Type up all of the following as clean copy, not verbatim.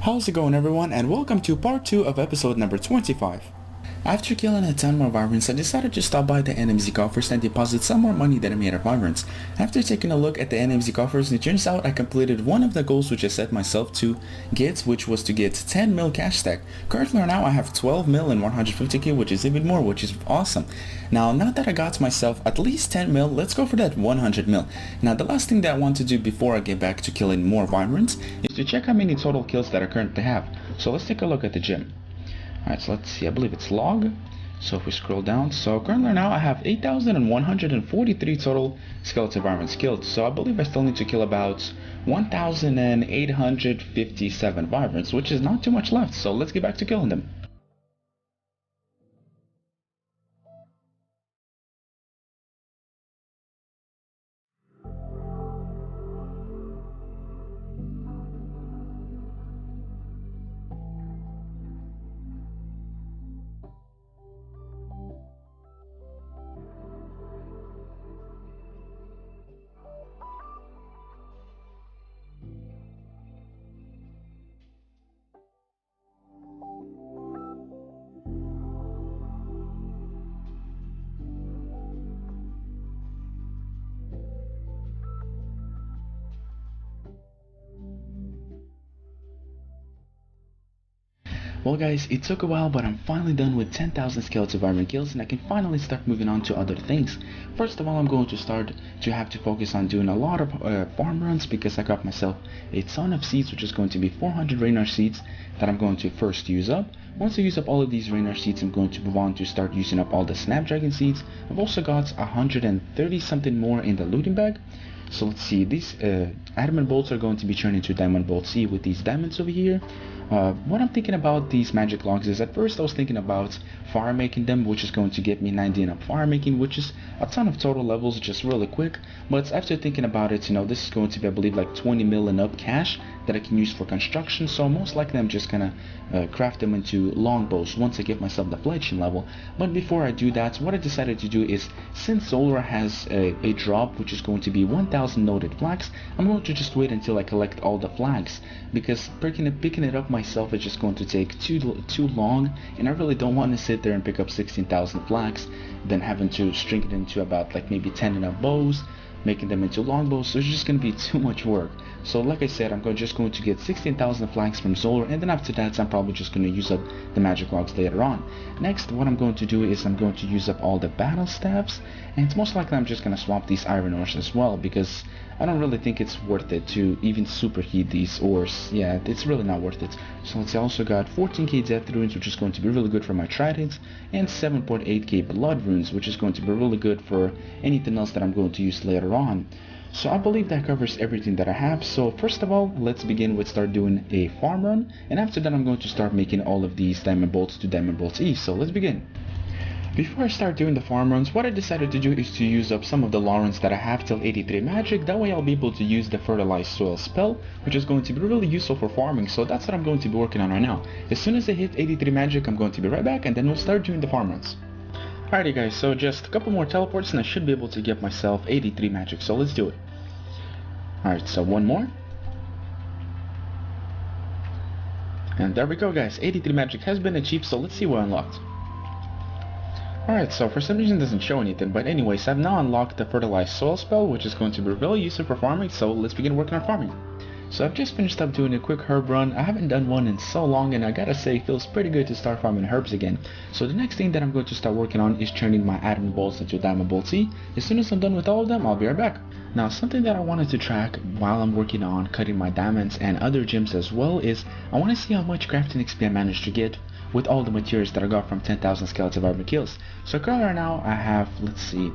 How's it going, everyone, and welcome to part 2 of episode number 25. After killing a ton more Wyverns, I decided to stop by the NMZ coffers and deposit some more money that I made at Wyverns. After taking a look at the NMZ coffers, it turns out I completed one of the goals which I set myself to get, which was to get 10 mil cash stack. Currently right now I have 12 mil and 150k, which is even more, which is awesome. Now that I got myself at least 10 mil, let's go for that 100 mil. Now the last thing that I want to do before I get back to killing more Wyverns is to check how many total kills that I currently have. So let's take a look at the gym. Alright, so let's see, I believe it's log. So if we scroll down, so currently now I have 8,143 total skeleton Wyverns killed. So I believe I still need to kill about 1,857 Wyverns, which is not too much left. So let's get back to killing them. Well guys, it took a while, but I'm finally done with 10,000 skeleton Wyvern kills and I can finally start moving on to other things. First of all, I'm going to start to have to focus on doing a lot of farm runs because I got myself a ton of seeds, which is going to be 400 Rainer seeds that I'm going to first use up. Once I use up all of these Rainer seeds, I'm going to move on to start using up all the Snapdragon seeds. I've also got 130 something more in the looting bag. So let's see, these adamant bolts are going to be turned into diamond bolt C with these diamonds over here. What I'm thinking about these magic logs is at first I was thinking about fire making them, which is going to get me 90 up fire making, which is a ton of total levels just really quick. But after thinking about it, this is going to be, I believe, like 20 mil and up cash that I can use for construction. So most likely I'm just gonna craft them into longbows once I get myself the fledgling level. But before I do that, what I decided to do is, since Solar has a drop which is going to be 1000 noted flags, I'm going to just wait until I collect all the flags, because picking it up myself is just going to take too long, and I really don't want to sit there and pick up 16,000 flags, then having to string it into about like maybe 10 enough bows, making them into longbows. So it's just going to be too much work. So like I said, I'm just going to get 16,000 flags from Zolar, and then after that I'm probably just going to use up the magic logs later on. Next, what I'm going to do is I'm going to use up all the battle staffs, and it's most likely I'm just going to swap these iron ores as well, because I don't really think it's worth it to even superheat these ores. Yeah, it's really not worth it. So let's see, I also got 14k death runes, which is going to be really good for my tridents, and 7.8k blood runes, which is going to be really good for anything else that I'm going to use later on. So I believe that covers everything that I have. So first of all, let's begin with start doing a farm run, and after that I'm going to start making all of these diamond bolts to diamond bolts E. So let's begin. Before I start doing the farm runs, what I decided to do is to use up some of the Laurens that I have till 83 magic. That way I'll be able to use the fertilized soil spell, which is going to be really useful for farming. So that's what I'm going to be working on right now. As soon as I hit 83 magic, I'm going to be right back, and then we'll start doing the farm runs. Alrighty guys, so just a couple more teleports and I should be able to get myself 83 magic, so let's do it. Alright, so one more. And there we go guys, 83 magic has been achieved, so let's see what I unlocked. Alright, so for some reason it doesn't show anything, but anyways, I've now unlocked the fertilized soil spell, which is going to be really useful for farming, so let's begin working on farming. So I've just finished up doing a quick herb run. I haven't done one in so long, and I gotta say it feels pretty good to start farming herbs again. So the next thing that I'm going to start working on is turning my adamant bolts into diamond bolts E. As soon as I'm done with all of them, I'll be right back. Now something that I wanted to track while I'm working on cutting my diamonds and other gems as well is I want to see how much crafting XP I managed to get with all the materials that I got from 10,000 skeleton Wyvern kills. So currently right now I have, let's see,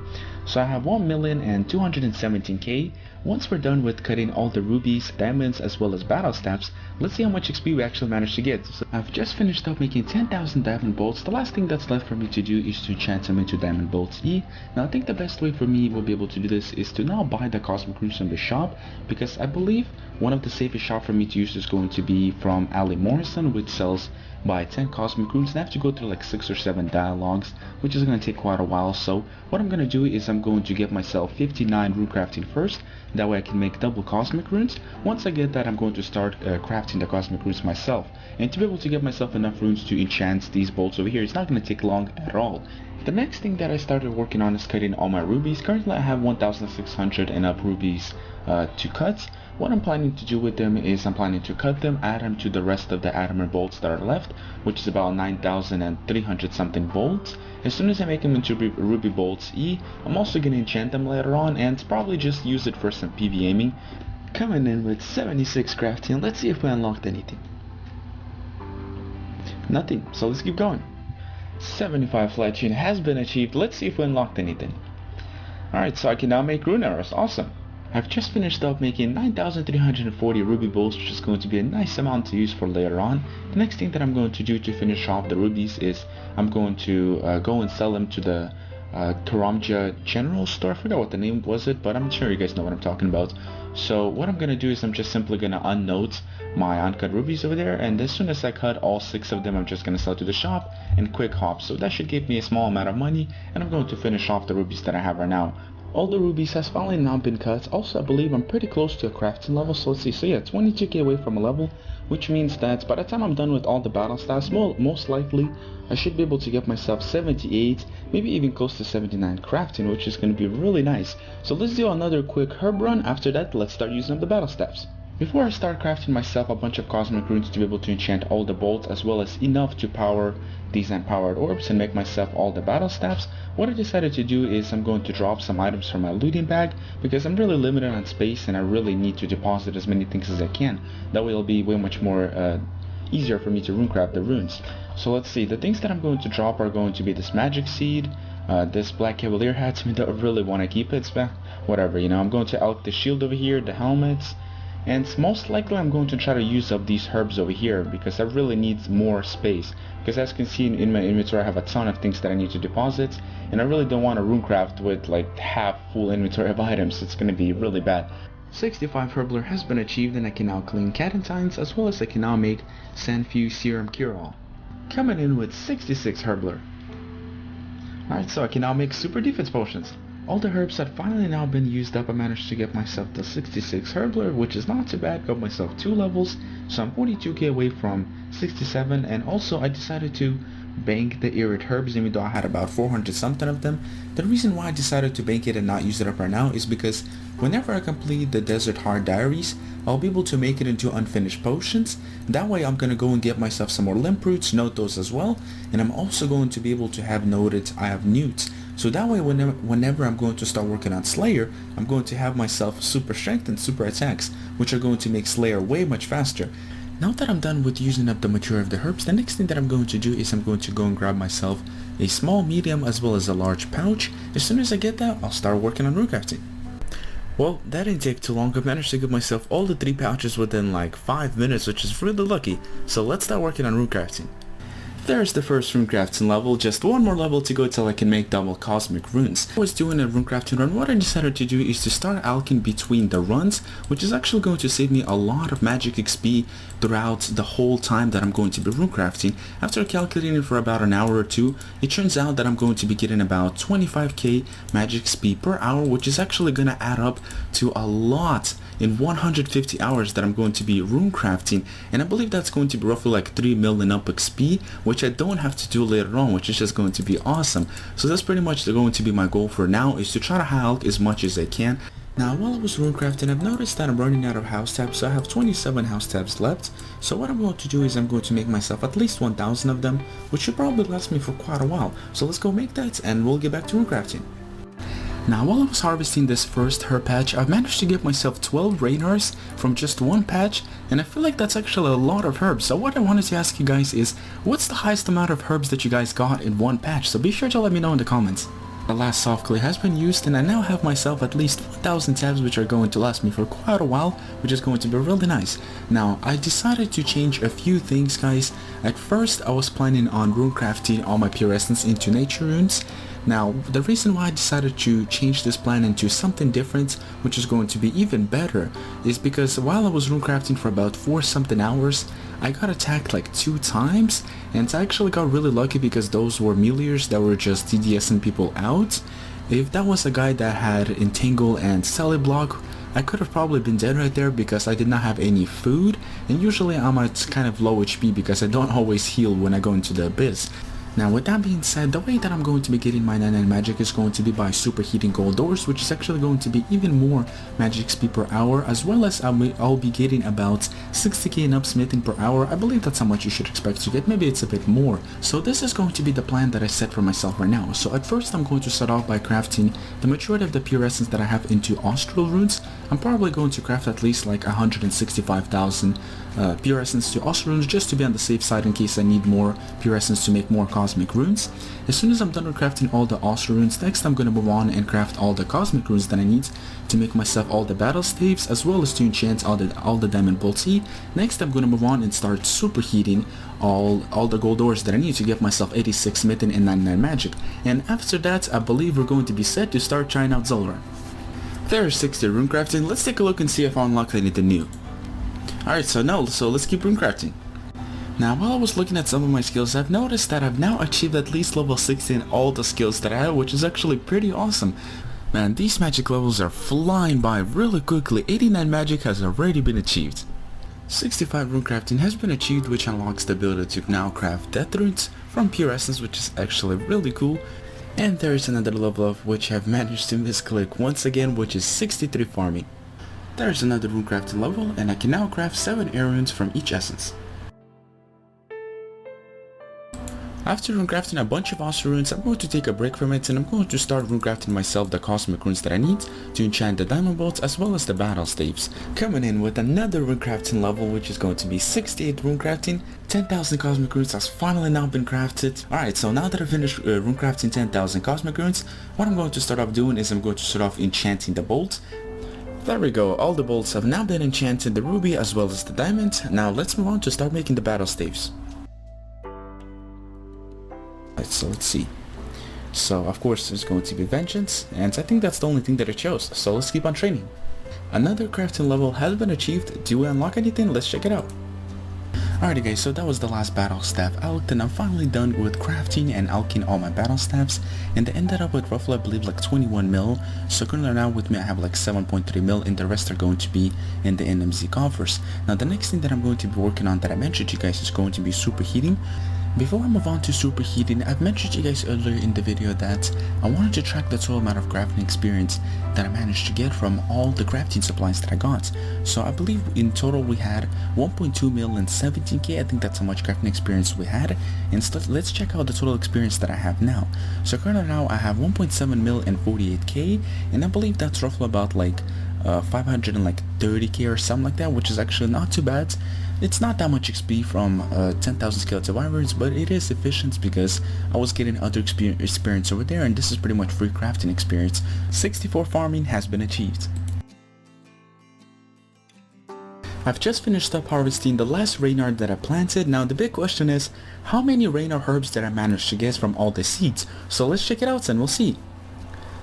so I have 1,217k. Once we're done with cutting all the rubies, diamonds, as well as battle staffs, let's see how much XP we actually managed to get. So I've just finished up making 10,000 diamond bolts. The last thing that's left for me to do is to enchant them into diamond bolts E. Now I think the best way for me will be able to do this is to now buy the cosmic runes from the shop, because I believe one of the safest shop for me to use is going to be from Ali Morrison, which sells by 10 cosmic runes, and I have to go through like 6 or 7 dialogues, which is going to take quite a while. So what I'm going to do is I'm going to get myself 59 rune crafting first, that way I can make double cosmic runes. Once I get that, I'm going to start crafting the cosmic runes myself, and to be able to get myself enough runes to enchant these bolts over here, it's not going to take long at all. The next thing that I started working on is cutting all my rubies. Currently I have 1,600 enough rubies to cut. What I'm planning to do with them is I'm planning to cut them, add them to the rest of the adamant bolts that are left, which is about 9,300 something bolts. As soon as I make them into ruby bolts E, I'm also going to enchant them later on and probably just use it for some PV aiming. Coming in with 76 crafting, let's see if we unlocked anything. Nothing, so let's keep going. 75 fletching has been achieved. Let's see if we unlocked anything. Alright, so I can now make rune arrows. Awesome. I've just finished up making 9,340 ruby bolts, which is going to be a nice amount to use for later on. The next thing that I'm going to do to finish off the rubies is I'm going to go and sell them to the Karamja General Store. I forgot what the name was but I'm sure you guys know what I'm talking about. So what I'm going to do is I'm just simply going to unnote my uncut rubies over there, and as soon as I cut all 6 of them, I'm just going to sell to the shop and quick hop. So that should give me a small amount of money, and I'm going to finish off the rubies that I have right now. All the rubies has finally now been cut. Also, I believe I'm pretty close to a crafting level, so let's see. So yeah, 22k away from a level, which means that by the time I'm done with all the battle stats, most likely I should be able to get myself 78, maybe even close to 79 crafting, which is going to be really nice. So let's do another quick herb run. After that, let's start using up the battle steps. Before I start crafting myself a bunch of cosmic runes to be able to enchant all the bolts, as well as enough to power these empowered orbs and make myself all the battle staffs, what I decided to do is I'm going to drop some items from my looting bag, because I'm really limited on space and I really need to deposit as many things as I can. That way it'll be way much more easier for me to runecraft the runes. So let's see, the things that I'm going to drop are going to be this magic seed, this black cavalier hat. I don't really want to keep it, but whatever, you know. I'm going to elk the shield over here, the helmets, and most likely I'm going to try to use up these herbs over here, because I really need more space, because as you can see in my inventory I have a ton of things that I need to deposit, and I really don't want to runecraft with like half full inventory of items. It's going to be really bad. 65 Herbler has been achieved, and I can now clean Catentines, as well as I can now make Sandfuse Serum Cure-All. Coming in with 66 Herbler. Alright, so I can now make Super Defense Potions. All the herbs had finally now been used up. I managed to get myself the 66 Herbler, which is not too bad. Got myself 2 levels, so I'm 42k away from 67, and also I decided to bank the Irid herbs, even though I had about 400 something of them. The reason why I decided to bank it and not use it up right now is because whenever I complete the Desert Heart Diaries, I'll be able to make it into unfinished potions. That way I'm going to go and get myself some more limp roots, note those as well, and I'm also going to be able to have noted I have newts. So that way whenever I'm going to start working on Slayer, I'm going to have myself super strength and super attacks, which are going to make Slayer way much faster. Now that I'm done with using up the majority of the herbs, the next thing that I'm going to do is I'm going to go and grab myself a small, medium, as well as a large pouch. As soon as I get that, I'll start working on runecrafting. Well, that didn't take too long. I managed to get myself all the 3 pouches within like 5 minutes, which is really lucky. So let's start working on runecrafting. There's the first runecrafting level, just one more level to go till I can make double cosmic runes. I was doing a runecrafting run. What I decided to do is to start alching between the runs, which is actually going to save me a lot of magic XP throughout the whole time that I'm going to be runecrafting. After calculating it for about an hour or two, it turns out that I'm going to be getting about 25k magic XP per hour, which is actually going to add up to a lot in 150 hours that I'm going to be runecrafting, and I believe that's going to be roughly like 3 million up XP, which I don't have to do later on, which is just going to be awesome. So that's pretty much going to be my goal for now, is to try to alch as much as I can. Now while I was runecrafting, I've noticed that I'm running out of house tabs, so I have 27 house tabs left. So what I'm going to do is I'm going to make myself at least 1,000 of them, which should probably last me for quite a while. So let's go make that and we'll get back to runecrafting. Now while I was harvesting this first herb patch, I've managed to get myself 12 rainers from just one patch, and I feel like that's actually a lot of herbs. So what I wanted to ask you guys is, what's the highest amount of herbs that you guys got in one patch? So be sure to let me know in the comments. The last soft clay has been used, and I now have myself at least 1,000 tabs, which are going to last me for quite a while, which is going to be really nice. Now I decided to change a few things, guys. At first I was planning on runecrafting all my pure essence into nature runes. Now, the reason why I decided to change this plan into something different, which is going to be even better, is because while I was runecrafting for about 4 something hours, I got attacked like 2 times, and I actually got really lucky because those were meleers that were just DDSing people out. If that was a guy that had Entangle and Sally Block, I could have probably been dead right there because I did not have any food, and usually I'm at kind of low HP because I don't always heal when I go into the abyss. Now with that being said, the way that I'm going to be getting my 99 magic is going to be by superheating gold doors, which is actually going to be even more magic speed per hour, as well as I'll be getting about 60k and up smithing per hour. I believe that's how much you should expect to get, maybe it's a bit more. So this is going to be the plan that I set for myself right now. So at first I'm going to start off by crafting the majority of the pure essence that I have into austral runes. I'm probably going to craft at least like 165,000 pure essence to austral runes just to be on the safe side in case I need more pure essence to make more cosmic runes. As soon as I'm done with crafting all the austral runes, next I'm going to move on and craft all the cosmic runes that I need to make myself all the battle staves, as well as to enchant all the diamond bolty. Next I'm going to move on and start superheating all the gold ores that I need to get myself 86 smithing and 99 magic. And after that, I believe we're going to be set to start trying out Zulrah. There's 60 runecrafting. Let's take a look and see if I unlocked anything new. Alright, so let's keep runecrafting. Now, while I was looking at some of my skills, I've noticed that I've now achieved at least level 60 in all the skills that I have, which is actually pretty awesome. Man, these magic levels are flying by really quickly. 89 magic has already been achieved. 65 runecrafting has been achieved, which unlocks the ability to now craft death runes from pure essence, which is actually really cool. And there is another level of which I've managed to misclick once again, which is 63 farming. There is another runecrafting level, and I can now craft 7 air runes from each essence. After runecrafting a bunch of austral runes, I'm going to take a break from it and I'm going to start runecrafting myself the cosmic runes that I need to enchant the diamond bolts as well as the battle staves. Coming in with another runecrafting level, which is going to be 68 runecrafting. 10,000 cosmic runes has finally now been crafted. Alright, so now that I've finished runecrafting 10,000 cosmic runes, what I'm going to start off doing is I'm going to start off enchanting the bolts. There we go, all the bolts have now been enchanted, the ruby as well as the diamond. Now let's move on to start making the battle staves. So let's see. So of course there's going to be vengeance, and I think that's the only thing that I chose, so let's keep on training. Another crafting level has been achieved. Do we unlock anything? Let's check it out. Alrighty guys, so that was the last battle staff out, and I'm finally done with crafting and alching all my battle staffs, and I ended up with roughly I believe like 21 mil. So currently now with me I have like 7.3 mil, and the rest are going to be in the NMZ coffers. Now the next thing that I'm going to be working on that I mentioned to you guys is going to be superheating. Before I move on to superheating, I've mentioned to you guys earlier in the video that I wanted to track the total amount of crafting experience that I managed to get from all the crafting supplies that I got. So I believe in total we had 1.2 mil and 17k, I think that's how much crafting experience we had. And let's check out the total experience that I have now. So currently now I have 1.7 mil and 48k, and I believe that's roughly about like 530k or something like that, which is actually not too bad. It's not that much XP from 10,000 skeleton irons, but it is efficient because I was getting other experience over there, and this is pretty much free crafting experience. 64 farming has been achieved. I've just finished up harvesting the last Reynard that I planted. Now the big question is, how many Reynard herbs did I manage to get from all the seeds? So let's check it out and we'll see.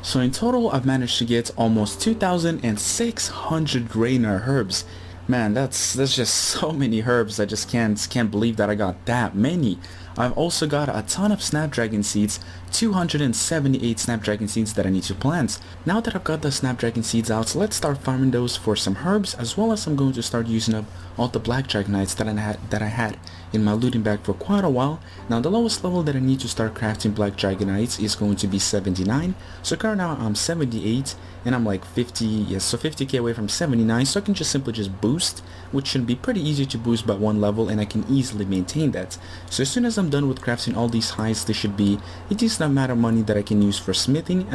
So in total I've managed to get almost 2,600 Reynard herbs. Man, that's just so many herbs. I just can't believe that I got that many. I've also got a ton of snapdragon seeds, 278 snapdragon seeds that I need to plant. Now that I've got the snapdragon seeds out, let's start farming those for some herbs, as well as I'm going to start using up all the black dragonites that I had in my looting bag for quite a while. Now the lowest level that I need to start crafting black dragonites is going to be 79. So currently now I'm 78 and I'm like 50, yes, so 50k away from 79, so I can just simply boost, which should be pretty easy to boost by one level, and I can easily maintain that. So as soon as I'm done with crafting all these highs, there should be a decent amount of money that I can use for smithing.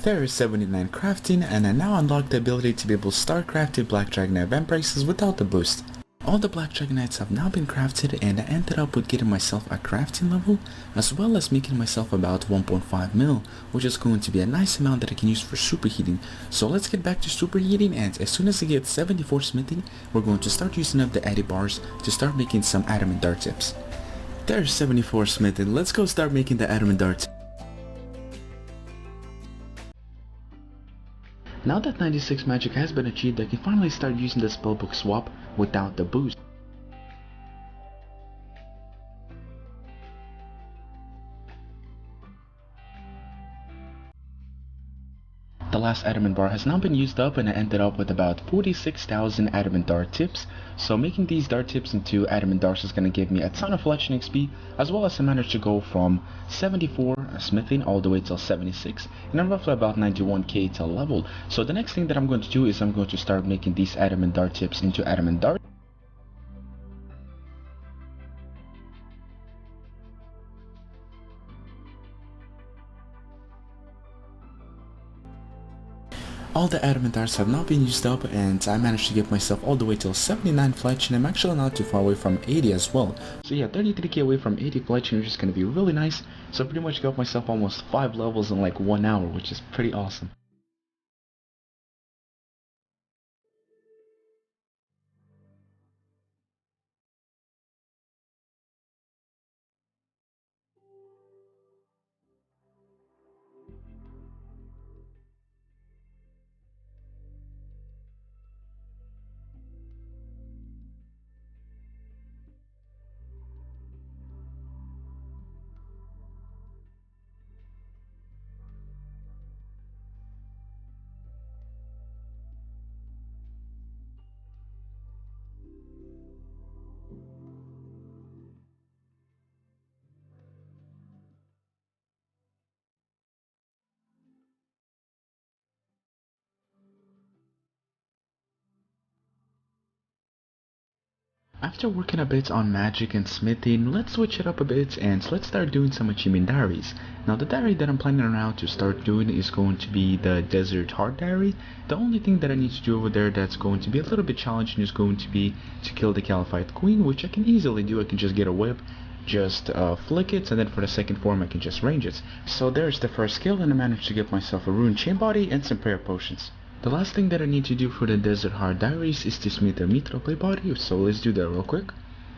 There is 79 crafting, and I now unlock the ability to be able to start crafting black dragonite vampises without the boost. All the black dragonites have now been crafted, and I ended up with getting myself a crafting level, as well as making myself about 1.5 mil, which is going to be a nice amount that I can use for superheating. So let's get back to superheating, and as soon as I get 74 smithing, we're going to start using up the Addy bars to start making some adamant dart tips. There's 74 smithing, let's go start making the adamant darts. Now that 96 magic has been achieved, I can finally start using the spellbook swap without the boost. The last adamant bar has now been used up and I ended up with about 46,000 adamant dart tips. So making these dart tips into adamant darts is going to give me a ton of fletching XP, as well as I managed to go from 74 smithing all the way till 76, and I'm roughly about 91k till level. So the next thing that I'm going to do is I'm going to start making these adamant dart tips into adamant darts. All the adamant darts have now been used up and I managed to get myself all the way till 79 fletch, and I'm actually not too far away from 80 as well. So yeah, 33k away from 80 fletch, which is going to be really nice. So I pretty much got myself almost 5 levels in like 1 hour, which is pretty awesome. After working a bit on magic and smithing, let's switch it up a bit and let's start doing some achievement diaries. Now the diary that I'm planning now to start doing is going to be the Desert Heart Diary. The only thing that I need to do over there that's going to be a little bit challenging is going to be to kill the Caliphate Queen, which I can easily do. I can just get a whip, just flick it, and then for the second form I can just range it. So there's the first skill, and I managed to get myself a Rune Chain Body and some prayer potions. The last thing that I need to do for the Desert Heart Diaries is to smith a Mithril Plate Body, so let's do that real quick.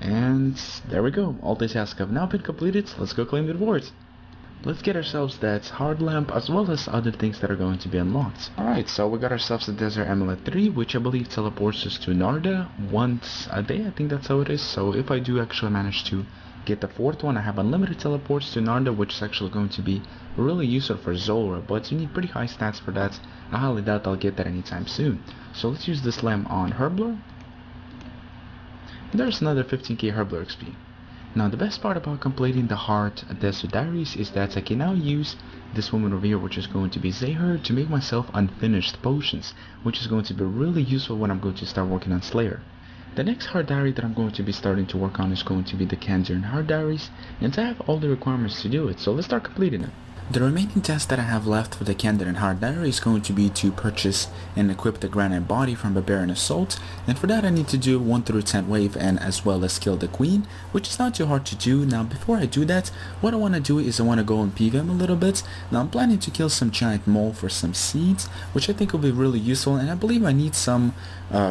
And there we go, all the tasks have now been completed. Let's go claim the rewards. Let's get ourselves that hard lamp as well as other things that are going to be unlocked. Alright, so we got ourselves the Desert Amulet 3, which I believe teleports us to Narda once a day. I think that's how it is. So if I do actually manage to get the fourth one, I have unlimited teleports to Narda, which is actually going to be really useful for Zolra, but you need pretty high stats for that. I highly doubt I'll get that anytime soon. So let's use this lamp on Herbler. There's another 15k Herbler XP. Now the best part about completing the Heart Desert Diaries is that I can now use this woman over here, which is going to be Zahir, to make myself unfinished potions, which is going to be really useful when I'm going to start working on Slayer. The next Heart Diary that I'm going to be starting to work on is going to be the Kandarian Heart Diaries, and I have all the requirements to do it, so let's start completing it. The remaining task that I have left for the Kandarian Heart Diary is going to be to purchase and equip the Granite Body from Barbarian Assault, and for that I need to do 1 through 10 wave and as well as kill the Queen, which is not too hard to do. Now before I do that, what I want to do is I want to go and PvM a little bit. Now I'm planning to kill some giant mole for some seeds, which I think will be really useful, and I believe I need some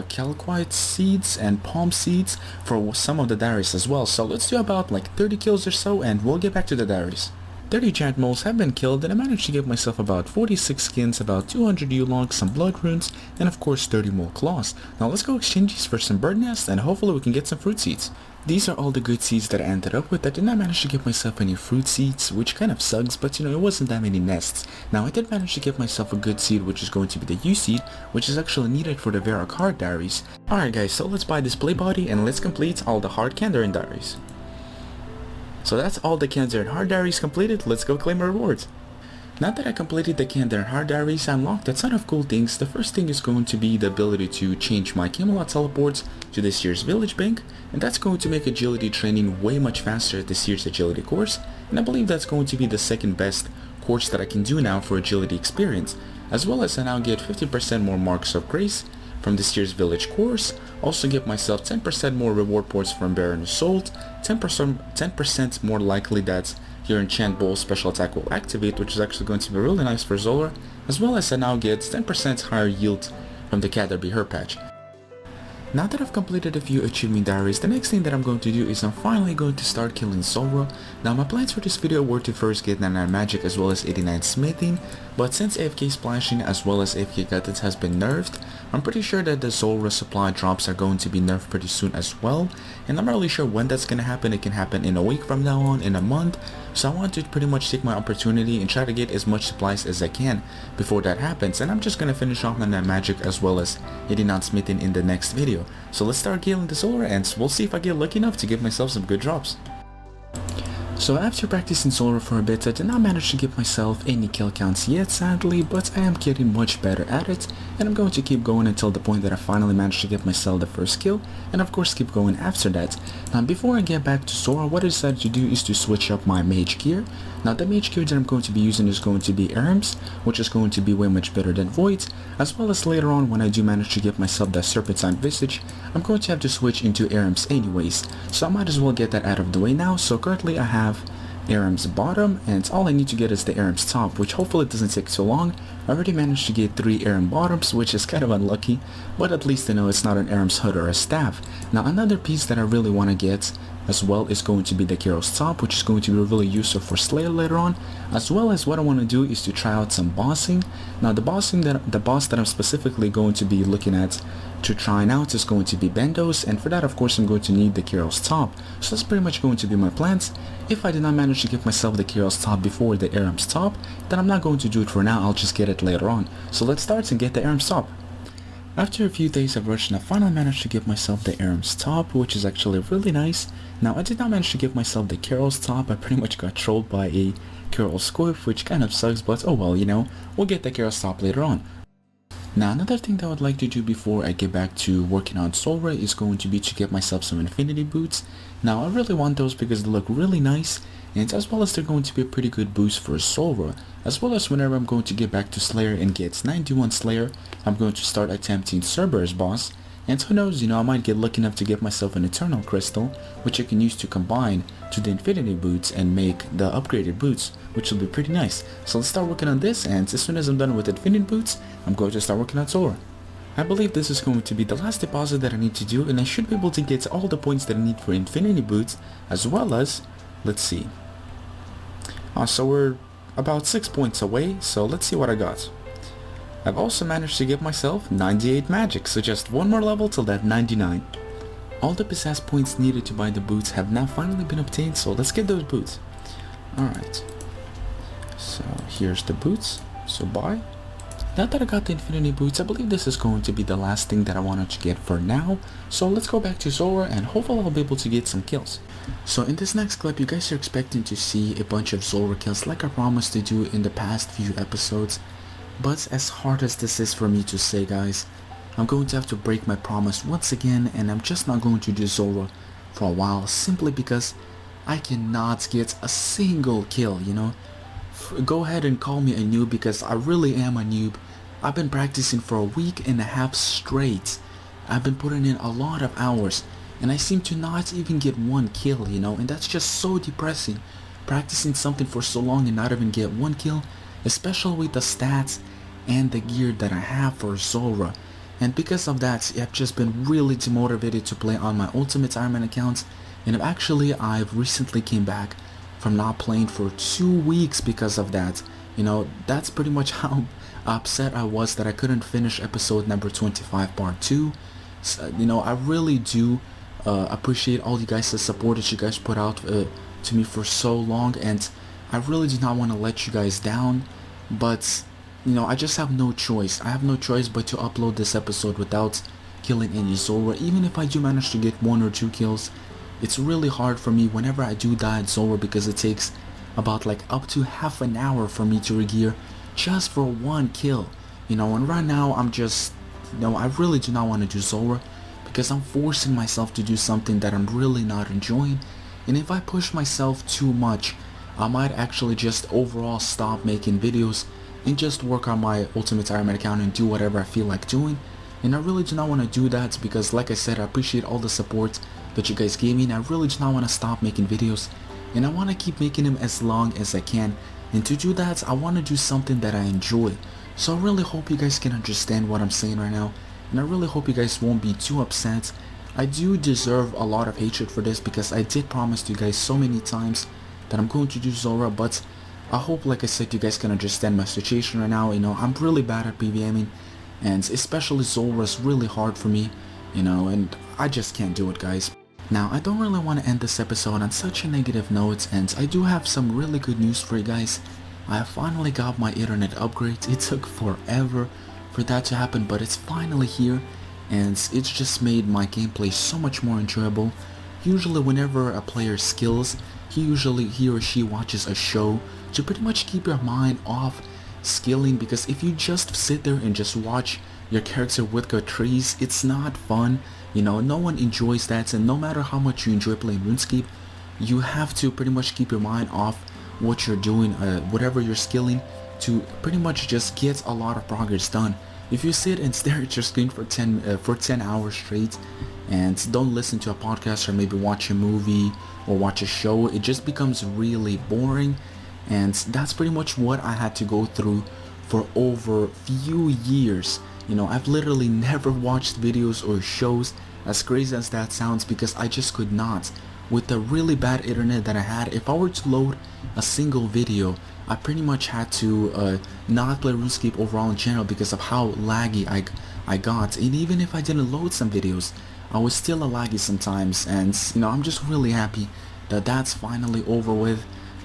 calquite seeds and palm seeds for some of the diaries as well. So let's do about like 30 kills or so and we'll get back to the diaries. 30 giant moles have been killed, and I managed to get myself about 46 skins, about 200 U-logs, some blood runes, and of course 30 more claws. Now let's go exchange these for some bird nests, and hopefully we can get some fruit seeds. These are all the good seeds that I ended up with. I did not manage to get myself any fruit seeds, which kind of sucks, but you know, it wasn't that many nests. Now I did manage to get myself a good seed, which is going to be the U seed, which is actually needed for the Varrock Heart Diaries. Alright guys, so let's buy this play body and let's complete all the Hard Kandarian Diaries. So that's all the Kandarian Heart Diaries completed. Let's go claim our rewards. Now that I completed the Kandarian Heart Diaries, I unlocked a ton of cool things. The first thing is going to be the ability to change my Camelot teleports to this year's Village Bank, and that's going to make agility training way much faster at this year's agility course, and I believe that's going to be the second best course that I can do now for agility experience, as well as I now get 50% more marks of grace from this year's village course. Also get myself 10% more reward points from Baron Assault, 10% more likely that your enchant bowl special attack will activate, which is actually going to be really nice for Zola, as well as I now get 10% higher yield from the Caterpie Herb Patch. Now that I've completed a few achievement diaries, the next thing that I'm going to do is I'm finally going to start killing Zora. Now my plans for this video were to first get 99 magic as well as 89 smithing, but since AFK splashing as well as AFK cuttings has been nerfed, I'm pretty sure that the Zora supply drops are going to be nerfed pretty soon as well, and I'm not really sure when that's gonna happen. It can happen in a week from now on, in a month, so I want to pretty much take my opportunity and try to get as much supplies as I can before that happens, and I'm just gonna finish off 99 magic as well as 89 smithing in the next video. So let's start killing the Zora and we'll see if I get lucky enough to give myself some good drops. So after practicing Zora for a bit, I did not manage to give myself any kill counts yet sadly, but I am getting much better at it, and I'm going to keep going until the point that I finally managed to get myself the first kill, and of course keep going after that. Now before I get back to Zora, what I decided to do is to switch up my mage gear. Now the mage gear that I'm going to be using is going to be Arms, which is going to be way much better than Voids, as well as later on when I do manage to give myself that Serpentine Visage, I'm going to have to switch into Arms anyways, so I might as well get that out of the way now. So currently I have Aram's bottom, and all I need to get is the Aram's top, which hopefully doesn't take so long. I already managed to get 3 Aram bottoms, which is kind of unlucky, but at least I know it's not an Aram's hood or a staff. Now another piece that I really want to get as well is going to be the Karos top, which is going to be really useful for Slayer later on, as well as what I want to do is to try out some bossing. Now the boss that I'm specifically going to be looking at to trying out is going to be Bendos, and for that of course I'm going to need the Karos top. So that's pretty much going to be my plans. If I did not manage to give myself the Karos top before the Aram's top, then I'm not going to do it for now, I'll just get it later on. So let's start and get the Aram's top. After a few days of rushing, I finally managed to give myself the Aram's top, which is actually really nice. Now I did not manage to give myself the Karos top. I pretty much got trolled by a Karos squiff, which kind of sucks, but oh well, you know, we'll get the Karos top later on. Now another thing that I would like to do before I get back to working on Zora is going to be to get myself some infinity boots. Now I really want those because they look really nice, and as well as they're going to be a pretty good boost for Zora, as well as whenever I'm going to get back to Slayer and get 91 Slayer, I'm going to start attempting Cerberus boss, and who knows, you know, I might get lucky enough to get myself an Eternal Crystal, which I can use to combine to the Infinity Boots and make the upgraded boots, which will be pretty nice. So let's start working on this, and as soon as I'm done with Infinity Boots, I'm going to start working on Zora. I believe this is going to be the last deposit that I need to do, and I should be able to get all the points that I need for Infinity Boots, as well as, let's see. So we're about 6 points away, so let's see what I got. I've also managed to give myself 98 magic, so just one more level till that 99. All the possessed points needed to buy the boots have now finally been obtained, so let's get those boots. Alright, so here's the boots, so buy. Now that I got the infinity boots, I believe this is going to be the last thing that I wanted to get for now, so let's go back to Zora and hopefully I'll be able to get some kills. So in this next clip, you guys are expecting to see a bunch of Zora kills like I promised to do in the past few episodes. But as hard as this is for me to say, guys, I'm going to have to break my promise once again, and I'm just not going to do Zora for a while simply because I cannot get a single kill, you know. Go ahead and call me a noob because I really am a noob. I've been practicing for a week and a half straight. I've been putting in a lot of hours and I seem to not even get one kill, you know, and that's just so depressing. Practicing something for so long and not even get one kill, especially with the stats and the gear that I have for Zora. And because of that, I've just been really demotivated to play on my Ultimate Ironman account, and I've recently came back from not playing for 2 weeks because of that. You know, that's pretty much how upset I was that I couldn't finish episode number 25 part 2. So, you know, I really do appreciate all you guys' support that you guys put out to me for so long, and I really do not want to let you guys down, but you know, I just have no choice. I have no choice but to upload this episode without killing any Zora. Even if I do manage to get 1 or 2 kills, it's really hard for me whenever I do die at Zora because it takes about like up to half an hour for me to regear just for 1 kill. You know, and right now I'm just, you know, I really do not want to do Zora because I'm forcing myself to do something that I'm really not enjoying, and if I push myself too much, I might actually just overall stop making videos and just work on my Ultimate Ironman account and do whatever I feel like doing. And I really do not want to do that because, like I said, I appreciate all the support that you guys gave me, and I really do not want to stop making videos, and I want to keep making them as long as I can. And to do that, I want to do something that I enjoy. So I really hope you guys can understand what I'm saying right now, and I really hope you guys won't be too upset. I do deserve a lot of hatred for this because I did promise to you guys so many times that I'm going to do Zora, but I hope, like I said, you guys can understand my situation right now. I'm really bad at PVMing, and especially Zora is really hard for me, and I just can't do it, guys. Now, I don't really want to end this episode on such a negative note, and I do have some really good news for you guys. I finally got my internet upgrade. It took forever for that to happen, but it's finally here, and it's just made my gameplay so much more enjoyable. Usually whenever a player skills, he or she watches a show to pretty much keep your mind off skilling, because if you just sit there and just watch your character with good trees, it's not fun. No one enjoys that, and no matter how much you enjoy playing RuneScape, you have to pretty much keep your mind off what you're doing, whatever you're skilling, to pretty much just get a lot of progress done. If you sit and stare at your screen for 10 hours straight and don't listen to a podcast or maybe watch a movie or watch a show, it just becomes really boring, and that's pretty much what I had to go through for over few years. I've literally never watched videos or shows, as crazy as that sounds, because I just could not. With the really bad internet that I had, if I were to load a single video, I pretty much had to not play RuneScape overall in general because of how laggy I got. And even if I didn't load some videos, I was still a laggy sometimes, and I'm just really happy that that's finally over with.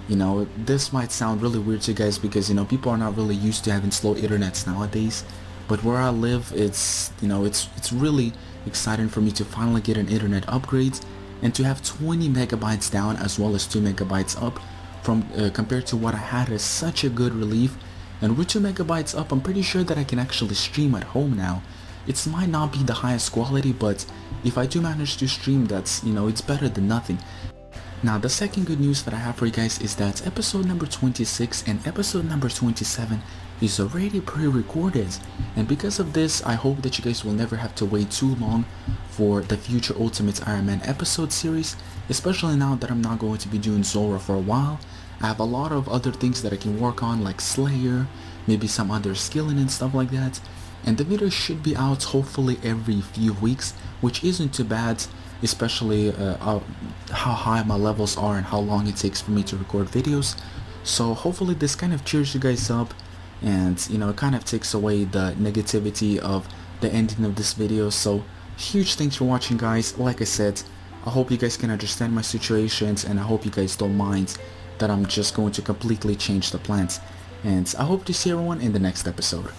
This might sound really weird to you guys because people are not really used to having slow internets nowadays, but where I live, it's really exciting for me to finally get an internet upgrade and to have 20 megabytes down as well as 2 megabytes up from compared to what I had is such a good relief. And with 2 megabytes up, I'm pretty sure that I can actually stream at home now. It might not be the highest quality, but if I do manage to stream, that's it's better than nothing. Now, the second good news that I have for you guys is that episode number 26 and episode number 27 is already pre-recorded, and because of this, I hope that you guys will never have to wait too long for the future Ultimate Ironman episode series, especially now that I'm not going to be doing Zora for a while. I have a lot of other things that I can work on, like Slayer, maybe some other skilling and stuff like that, and the video should be out hopefully every few weeks, which isn't too bad, especially how high my levels are and how long it takes for me to record videos. So hopefully this kind of cheers you guys up, and it kind of takes away the negativity of the ending of this video. So huge thanks for watching, guys. Like I said, I hope you guys can understand my situations, and I hope you guys don't mind that I'm just going to completely change the plans, and I hope to see everyone in the next episode.